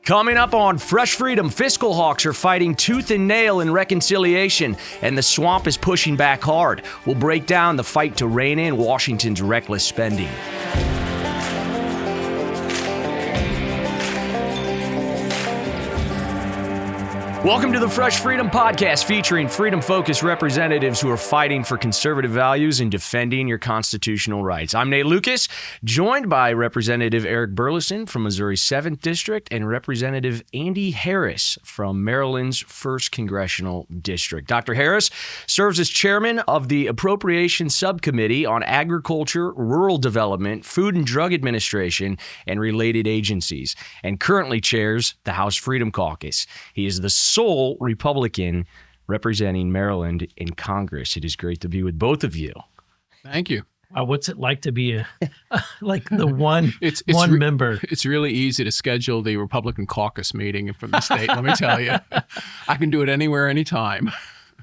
Coming up on Fresh Freedom, fiscal hawks are fighting tooth and nail in reconciliation, and the swamp is pushing back hard. We'll break down the fight to rein in Washington's reckless spending. Welcome to the Fresh Freedom Podcast, featuring freedom-focused representatives who are fighting for conservative values and defending your constitutional rights. I'm Nate Lucas, joined by Representative Eric Burleson from Missouri's 7th District and Representative Andy Harris from Maryland's 1st Congressional District. Dr. Harris serves as chairman of the Appropriations Subcommittee on Agriculture, Rural Development, Food and Drug Administration, and related agencies, and currently chairs the House Freedom Caucus. He is the sole Republican representing Maryland in Congress. It is great to be with both of you. Thank you. What's it like to be like the one member? It's really easy to schedule the Republican caucus meeting from the state, let me tell you. I can do it anywhere, anytime.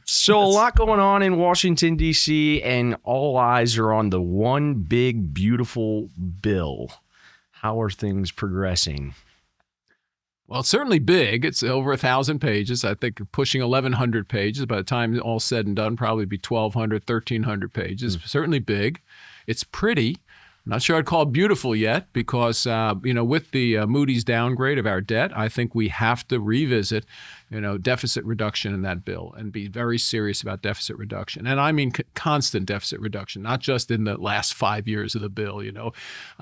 So a lot going on in Washington, D.C., and all eyes are on the one big, beautiful bill. How are things progressing? Well, it's certainly big. It's over 1,000 pages. I think pushing 1,100 pages. By the time all said and done, probably be 1,200, 1,300 pages. Certainly big. It's pretty. I'm not sure I'd call it beautiful yet because, with the Moody's downgrade of our debt, I think we have to revisit, deficit reduction in that bill and be very serious about deficit reduction. And I mean constant deficit reduction, not just in the last 5 years of the bill,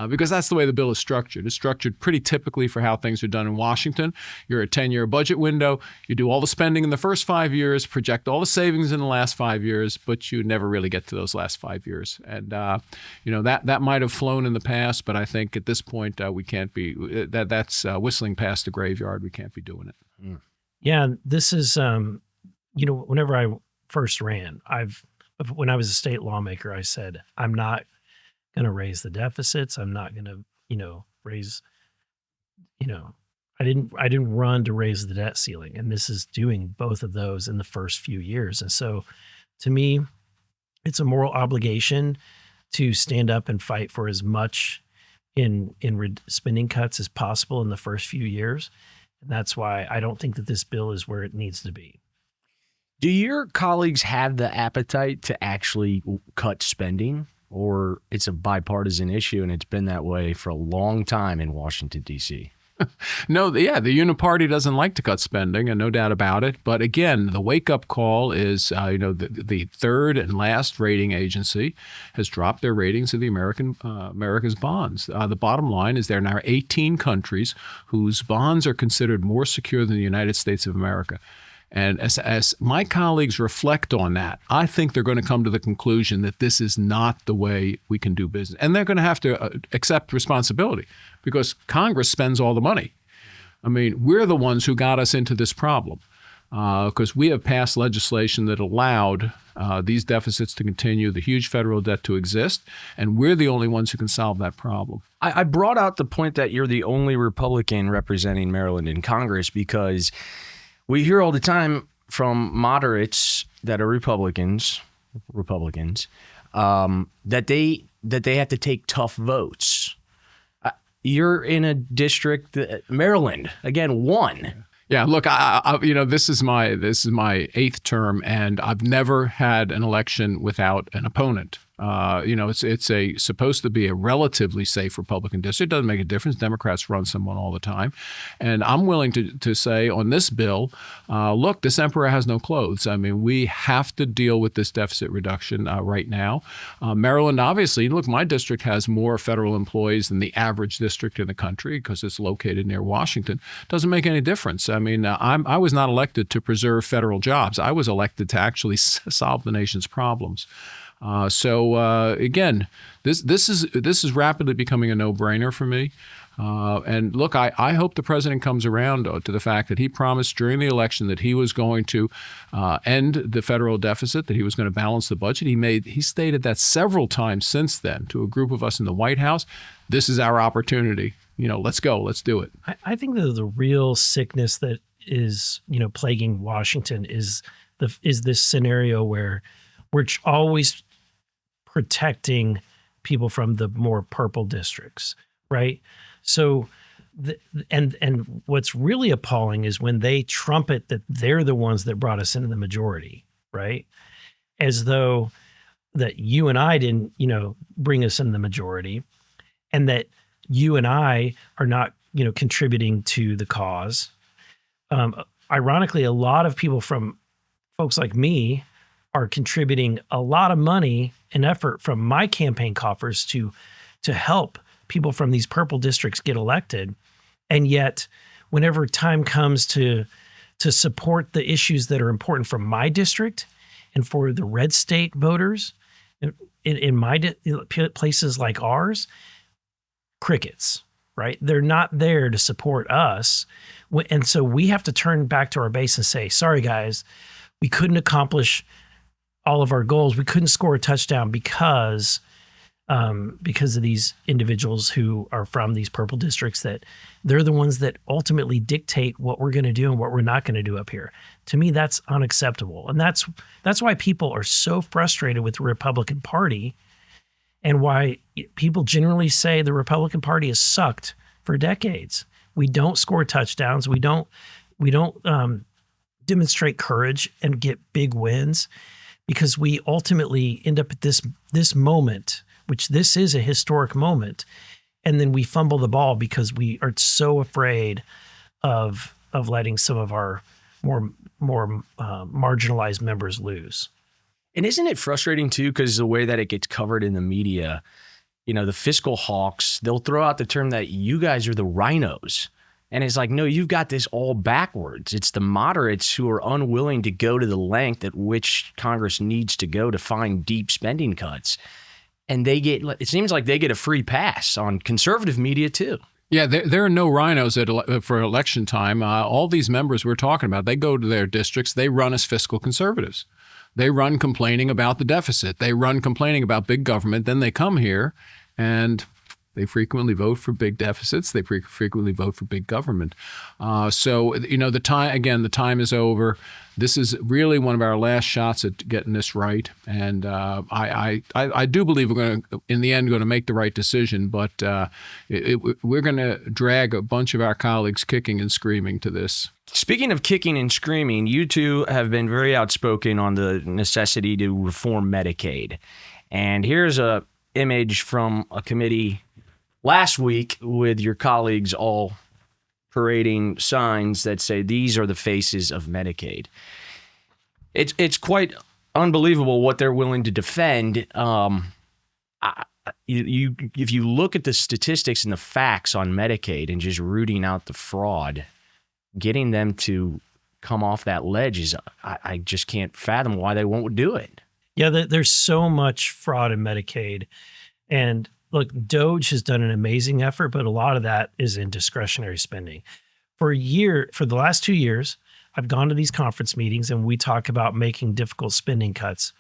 because that's the way the bill is structured. It's structured pretty typically for how things are done in Washington. You're a 10-year budget window. You do all the spending in the first 5 years, project all the savings in the last 5 years, but you never really get to those last 5 years. And, that might have flown in the past, but I think at this point we can't be, that's whistling past the graveyard. We can't be doing it. Mm. Yeah, this is, whenever I first ran, when I was a state lawmaker, I said, I'm not going to raise the deficits. I'm not going to, raise, I didn't run to raise the debt ceiling. And this is doing both of those in the first few years. And so to me, it's a moral obligation to stand up and fight for as much in spending cuts as possible in the first few years. And that's why I don't think that this bill is where it needs to be. Do your colleagues have the appetite to actually cut spending, or it's a bipartisan issue and it's been that way for a long time in Washington, D.C.? No, the Uniparty doesn't like to cut spending, and no doubt about it. But again, the wake-up call is, the third and last rating agency has dropped their ratings of the America's bonds. The bottom line is there are now 18 countries whose bonds are considered more secure than the United States of America. And as my colleagues reflect on that, I think they're going to come to the conclusion that this is not the way we can do business. And they're going to have to accept responsibility because Congress spends all the money. I mean, we're the ones who got us into this problem because we have passed legislation that allowed these deficits to continue, the huge federal debt to exist, and we're the only ones who can solve that problem. I brought out the point that you're the only Republican representing Maryland in Congress because we hear all the time from moderates that are Republicans, that they have to take tough votes. You're in a district, Maryland, again, won. Yeah, look, this is my 8th term, and I've never had an election without an opponent. It's supposed to be a relatively safe Republican district. It doesn't make a difference. Democrats run someone all the time. And I'm willing to say on this bill, look, this emperor has no clothes. I mean, we have to deal with this deficit reduction right now. Maryland, obviously, look, my district has more federal employees than the average district in the country because it's located near Washington. Doesn't make any difference. I mean, I was not elected to preserve federal jobs. I was elected to actually solve the nation's problems. Again, this is rapidly becoming a no-brainer for me. And look, I hope the president comes around to the fact that he promised during the election that he was going to end the federal deficit, that he was going to balance the budget. He stated that several times since then to a group of us in the White House. This is our opportunity. Let's go. Let's do it. I think that the real sickness that is, plaguing Washington is this scenario where we're always protecting people from the more purple districts, right? So and what's really appalling is when they trumpet that they're the ones that brought us into the majority, right? As though that you and I didn't, bring us in the majority, and that you and I are not, contributing to the cause. Ironically, a lot of people from folks like me are contributing a lot of money and effort from my campaign coffers to help people from these purple districts get elected. And yet, whenever time comes to support the issues that are important for my district and for the red state voters in my places like ours, crickets, right? They're not there to support us. And so we have to turn back to our base and say, sorry, guys, we couldn't accomplish all of our goals. We couldn't score a touchdown because of these individuals who are from these purple districts, that they're the ones that ultimately dictate what we're going to do and what we're not going to do up here. To me, that's unacceptable. And that's why people are so frustrated with the Republican Party, and why people generally say the Republican Party has sucked for decades. We don't score touchdowns. We don't demonstrate courage and get big wins, because we ultimately end up at this moment, which this is a historic moment, and then we fumble the ball because we are so afraid of letting some of our more marginalized members lose. And isn't it frustrating too, because the way that it gets covered in the media, the fiscal hawks, they'll throw out the term that you guys are the rhinos. And it's like, no, you've got this all backwards. It's the moderates who are unwilling to go to the length at which Congress needs to go to find deep spending cuts. And it seems like they get a free pass on conservative media too. Yeah, there are no rhinos for election time. All these members we're talking about, they go to their districts. They run as fiscal conservatives. They run complaining about the deficit. They run complaining about big government. Then they come here and they frequently vote for big deficits. They frequently vote for big government. So the time is over. This is really one of our last shots at getting this right. And I do believe we're going to, in the end, going to make the right decision. But we're going to drag a bunch of our colleagues kicking and screaming to this. Speaking of kicking and screaming, you two have been very outspoken on the necessity to reform Medicaid. And here's a image from a committee last week with your colleagues all parading signs that say these are the faces of Medicaid. It's quite unbelievable what they're willing to defend. If you look at the statistics and the facts on Medicaid and just rooting out the fraud, getting them to come off that ledge is, I just can't fathom why they won't do it. Yeah, there's so much fraud in Medicaid. And look, DOGE has done an amazing effort, but a lot of that is in discretionary spending. For the last 2 years, I've gone to these conference meetings and we talk about making difficult spending cuts.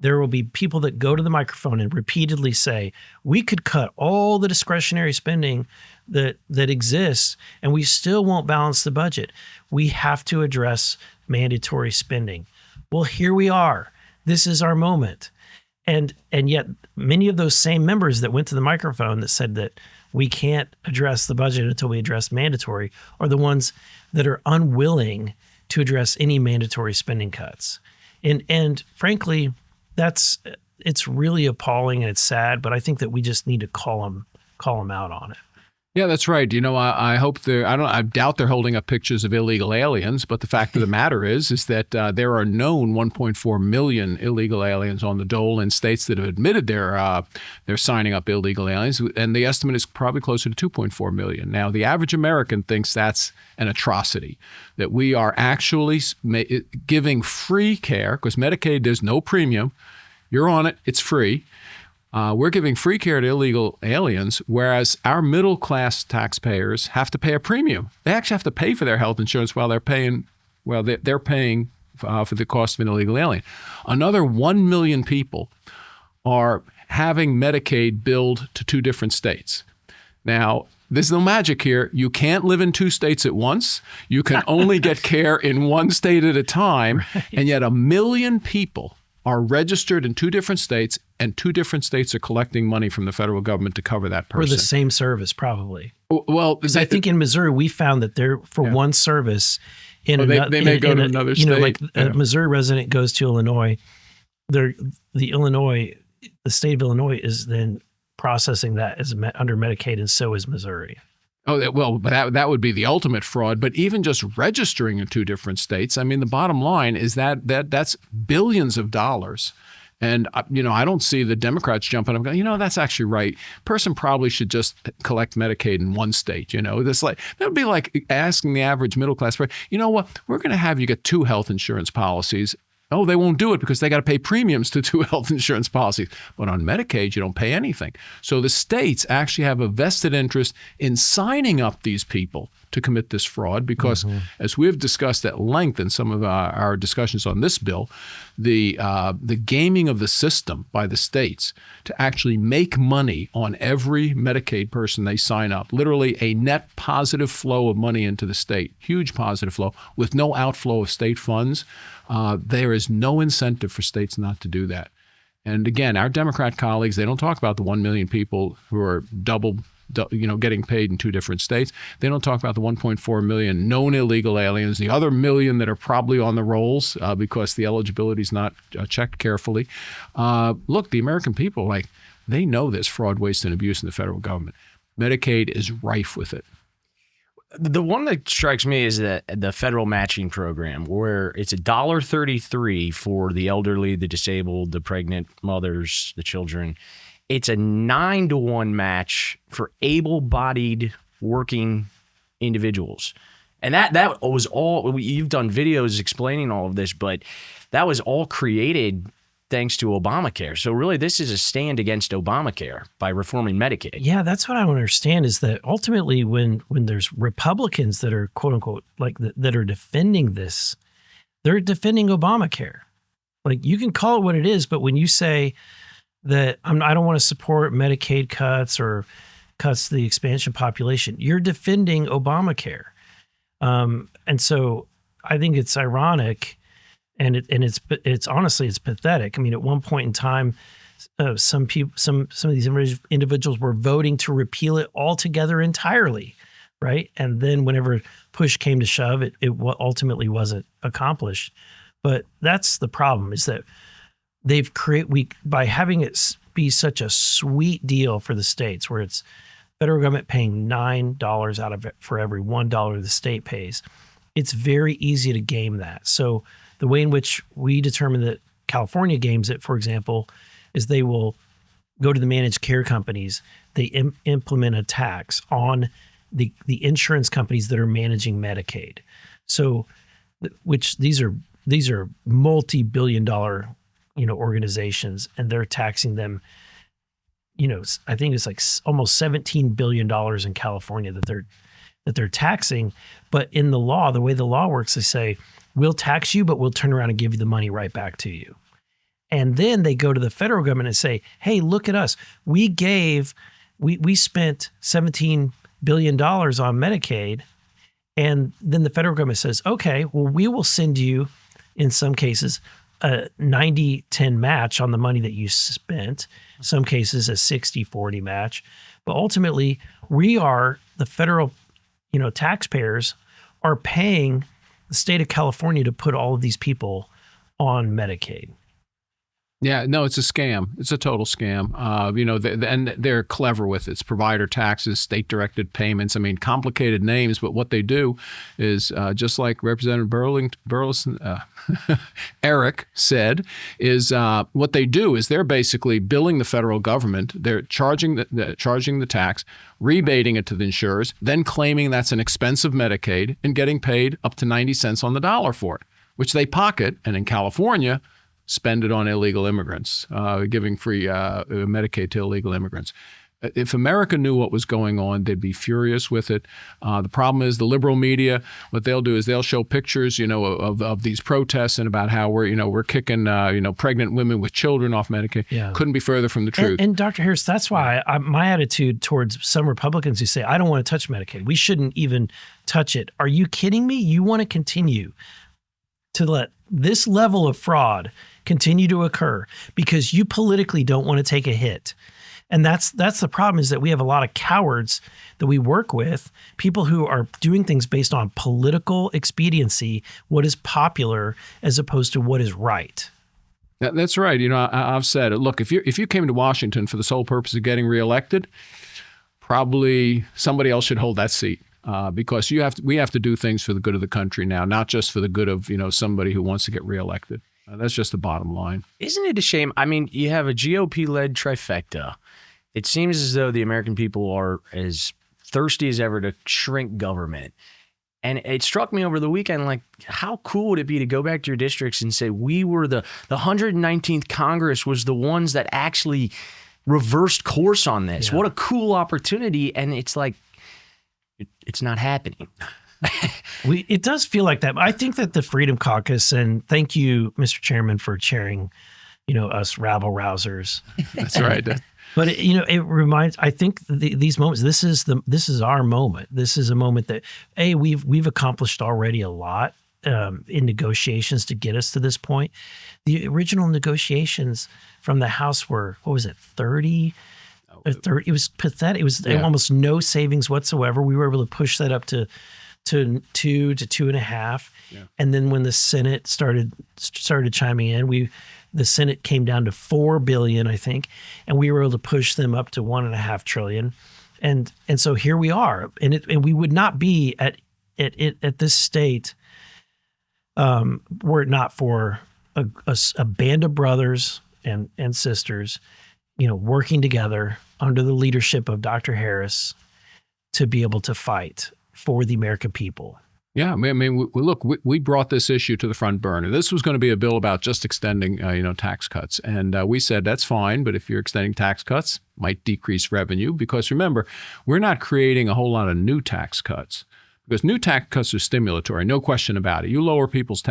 There will be people that go to the microphone and repeatedly say, we could cut all the discretionary spending that exists and we still won't balance the budget. We have to address mandatory spending. Well, here we are. This is our moment. And yet many of those same members that went to the microphone that said that we can't address the budget until we address mandatory are the ones that are unwilling to address any mandatory spending cuts. And frankly, it's really appalling and it's sad, but I think that we just need to call them out on it. Yeah, that's right. I hope I doubt they're holding up pictures of illegal aliens, but the fact of the matter is that there are known 1.4 million illegal aliens on the dole in states that have admitted they're signing up illegal aliens, and the estimate is probably closer to 2.4 million. Now, the average American thinks that's an atrocity, that we are actually giving free care, because Medicaid, there's no premium. You're on it, it's free. We're giving free care to illegal aliens, whereas our middle-class taxpayers have to pay a premium. They actually have to pay for their health insurance while they're paying for the cost of an illegal alien. Another 1 million people are having Medicaid billed to 2 different states. Now, there's no magic here. You can't live in 2 states at once. You can only get care in 1 state at a time. Right. And yet 1 million people are registered in 2 different states, and 2 different states are collecting money from the federal government to cover that person. For the same service, probably. Well, because I think in Missouri we found that there for one service, they may go to another state. Like a Missouri resident goes to Illinois, the state of Illinois is then processing that as under Medicaid, and so is Missouri. Oh, well, but that would be the ultimate fraud. But even just registering in 2 different states, I mean, the bottom line is that's billions of dollars. And, I don't see the Democrats jumping up going, that's actually right. Person probably should just collect Medicaid in 1 state. That would be like asking the average middle class person, you know what, we're going to have you get 2 health insurance policies. Oh, they won't do it because they got to pay premiums to 2 health insurance policies. But on Medicaid, you don't pay anything. So the states actually have a vested interest in signing up these people to commit this fraud because, as we've discussed at length in some of our discussions on this bill, the gaming of the system by the states to actually make money on every Medicaid person they sign up, literally a net positive flow of money into the state, huge positive flow with no outflow of state funds. There is no incentive for states not to do that. And again, our Democrat colleagues, they don't talk about the 1 million people who are getting paid in 2 different states. They don't talk about the 1.4 million known illegal aliens, the other million that are probably on the rolls because the eligibility is not checked carefully. Look, the American people, they know there's fraud, waste, and abuse in the federal government. Medicaid is rife with it. The one that strikes me is that the federal matching program, where it's $1.33 for the elderly, the disabled, the pregnant mothers, the children. It's a 9-to-1 match for able-bodied working individuals. And that was all, you've done videos explaining all of this, but that was all created thanks to Obamacare. So really, this is a stand against Obamacare by reforming Medicaid. Yeah, that's what I don't understand is that ultimately when there's Republicans that are quote unquote that are defending this, they're defending Obamacare. You can call it what it is, but when you say that I don't want to support Medicaid cuts or cuts to the expansion population, you're defending Obamacare. And so I think it's ironic. And it's honestly, it's pathetic. I mean, at one point in time, some of these individuals were voting to repeal it altogether entirely, right? And then whenever push came to shove, it ultimately wasn't accomplished. But that's the problem, is that they've by having it be such a sweet deal for the states, where it's federal government paying $9 out of it for every $1 the state pays. It's very easy to game that. So the way in which we determine that California games it, for example, is they will go to the managed care companies. They implement a tax on the insurance companies that are managing Medicaid. So, which these are multi-billion-dollar, organizations, and they're taxing them. I think it's almost $17 billion in California that they're taxing. But in the law, the way the law works, they say, we'll tax you, but we'll turn around and give you the money right back to you. And then they go to the federal government and say, hey, look at us. We spent $17 billion on Medicaid. And then the federal government says, okay, well, we will send you, in some cases, a 90-10 match on the money that you spent, some cases a 60-40 match. But ultimately, the federal, taxpayers are paying the state of California to put all of these people on Medicaid. Yeah, no, it's a scam. It's a total scam. And they're clever with it. It's provider taxes, state-directed payments. I mean, complicated names, but what they do is just like Representative Burleson, Eric said, is what they do is they're basically billing the federal government. They're charging the tax, rebating it to the insurers, then claiming that's an expensive Medicaid and getting paid up to 90 cents on the dollar for it, which they pocket. And in California, spend it on illegal immigrants, giving free Medicaid to illegal immigrants. If America knew what was going on, they'd be furious with it. The problem is the liberal media, what they'll do is they'll show pictures, of these protests and about how we're kicking, pregnant women with children off Medicaid. Yeah. Couldn't be further from the truth. And Dr. Harris, that's why my attitude towards some Republicans who say, I don't want to touch Medicaid. We shouldn't even touch it. Are you kidding me? You want to continue to let this level of fraud continue to occur because you politically don't want to take a hit. And that's the problem, is that we have a lot of cowards that we work with, people who are doing things based on political expediency, what is popular as opposed to what is right. That's right. You know, I've said it. Look, if you came to Washington for the sole purpose of getting reelected, probably somebody else should hold that seat. Because we have to do things for the good of the country now, not just for the good of, somebody who wants to get reelected. That's just the bottom line. Isn't it a shame? I mean, you have a GOP-led trifecta. It seems as though the American people are as thirsty as ever to shrink government. And it struck me over the weekend, like, how cool would it be to go back to your districts and say, we were the 119th Congress was the ones that actually reversed course on this. Yeah. What a cool opportunity. And it's like, it's not happening. It does feel like that. I think that the Freedom Caucus, and thank you, Mr. Chairman, for chairing, us rabble rousers. That's right. But it reminds. I think these moments. This is our moment. This is a moment that we've accomplished already a lot in negotiations to get us to this point. The original negotiations from the House were, what was it, 30? 30, it was pathetic. It was almost no savings whatsoever. We were able to push that up to 2 to 2.5, and then when the Senate started chiming in, the Senate came down to $4 billion, I think, and we were able to push them up to $1.5 trillion, and so here we are, and we would not be at this state were it not for a band of brothers and sisters, working together under the leadership of Dr. Harris to be able to fight for the American people. Yeah, I mean, we brought this issue to the front burner. This was going to be a bill about just extending, tax cuts. And we said, that's fine, but if you're extending tax cuts, might decrease revenue. Because remember, we're not creating a whole lot of new tax cuts. Because new tax cuts are stimulatory, no question about it. You lower people's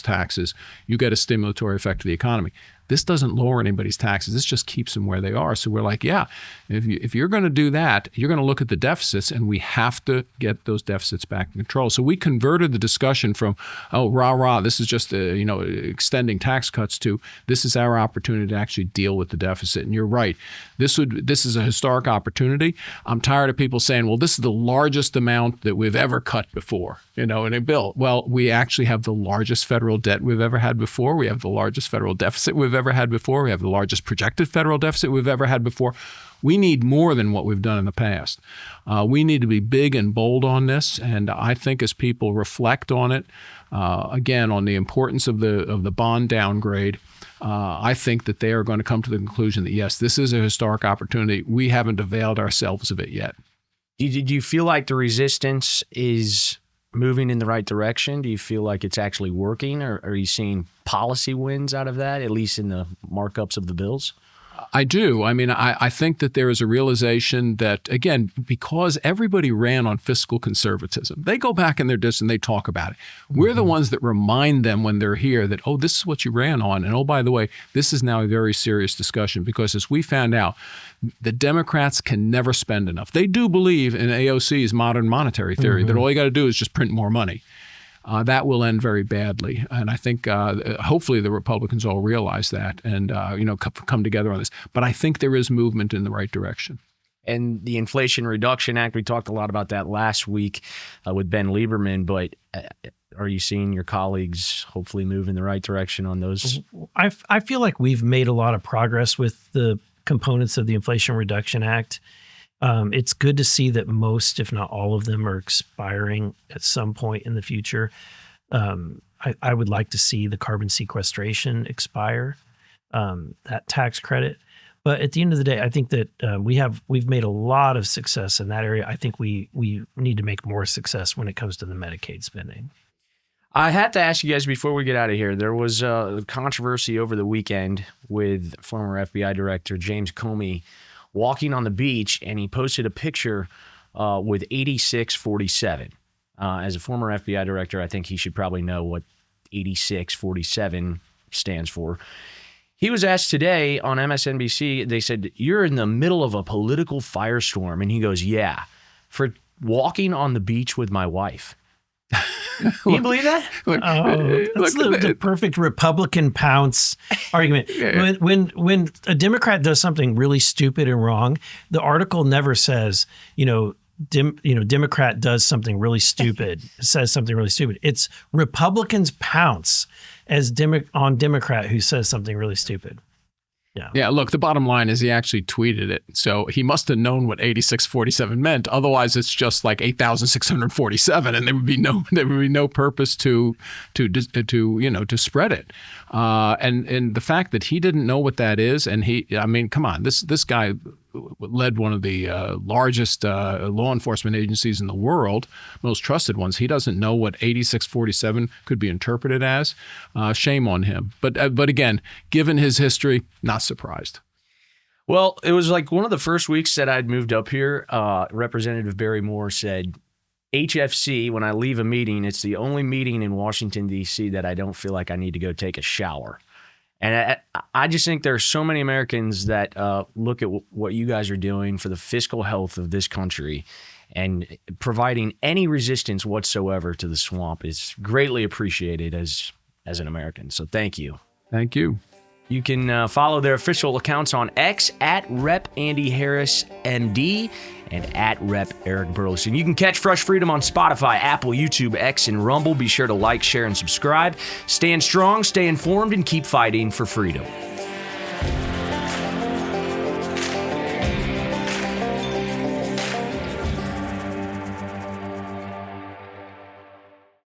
taxes, you get a stimulatory effect to the economy. This doesn't lower anybody's taxes. This just keeps them where they are. So we're like, yeah, if you're going to do that, you're going to look at the deficits, and we have to get those deficits back in control. So we converted the discussion from, oh, rah, this is just extending tax cuts, to this is our opportunity to actually deal with the deficit. And you're right. This is a historic opportunity. I'm tired of people saying, well, this is the largest amount that we've ever cut before, in a bill. Well, we actually have the largest federal debt we've ever had before. We have the largest federal deficit we've ever had before. We have the largest projected federal deficit we've ever had before. We need more than what we've done in the past. We need to be big and bold on this. And I think as people reflect on it, again, on the importance of the bond downgrade, I think that they are going to come to the conclusion that, yes, this is a historic opportunity. We haven't availed ourselves of it yet. Did you feel like the resistance is moving in the right direction? Do you feel like it's actually working, or are you seeing policy wins out of that, at least in the markups of the bills? I do. I mean, I think that there is a realization that, again, because everybody ran on fiscal conservatism, they go back in their districts and they talk about it. We're the ones that remind them when they're here that, oh, this is what you ran on. And oh, by the way, this is now a very serious discussion, because as we found out, the Democrats can never spend enough. They do believe in AOC's modern monetary theory, that all you got to do is just print more money. That will end very badly. And I think hopefully the Republicans all realize that and come together on this. But I think there is movement in the right direction. And the Inflation Reduction Act, we talked a lot about that last week with Ben Lieberman, but are you seeing your colleagues hopefully move in the right direction on those? I feel like we've made a lot of progress with the components of the Inflation Reduction Act. It's good to see that most, if not all of them, are expiring at some point in the future. I would like to see the carbon sequestration expire, that tax credit. But at the end of the day, I think that we've made a lot of success in that area. I think we need to make more success when it comes to the Medicaid spending. I had to ask you guys before we get out of here, there was a controversy over the weekend with former FBI Director James Comey walking on the beach, and he posted a picture with 8647. As a former FBI director, I think he should probably know what 8647 stands for. He was asked today on MSNBC, they said, you're in the middle of a political firestorm. And he goes, yeah, for walking on the beach with my wife. Can you believe that? Look, Oh, that's the perfect Republican pounce argument. Yeah. When a Democrat does something really stupid and wrong, the article never says, Democrat does something really stupid, says something really stupid. It's Republicans pounce on Democrat who says something really stupid. Yeah, look, the bottom line is he actually tweeted it. So he must have known what 8647 meant. Otherwise, it's just like 8,647, and there would be no purpose to spread it. And the fact that he didn't know what that is, and come on, this guy led one of the largest law enforcement agencies in the world, most trusted ones. He doesn't know what 8647 could be interpreted as. Shame on him. But again, given his history, not surprised. Well, it was like one of the first weeks that I'd moved up here. Representative Barry Moore said, HFC, when I leave a meeting, it's the only meeting in Washington, D.C. that I don't feel like I need to go take a shower. And I just think there are so many Americans that look at what you guys are doing for the fiscal health of this country, and providing any resistance whatsoever to the swamp is greatly appreciated as an American. So thank you. Thank you. You can follow their official accounts on X at Rep. Andy Harris, MD, and at Rep. Eric Burleson. You can catch Fresh Freedom on Spotify, Apple, YouTube, X, and Rumble. Be sure to like, share, and subscribe. Stand strong, stay informed, and keep fighting for freedom.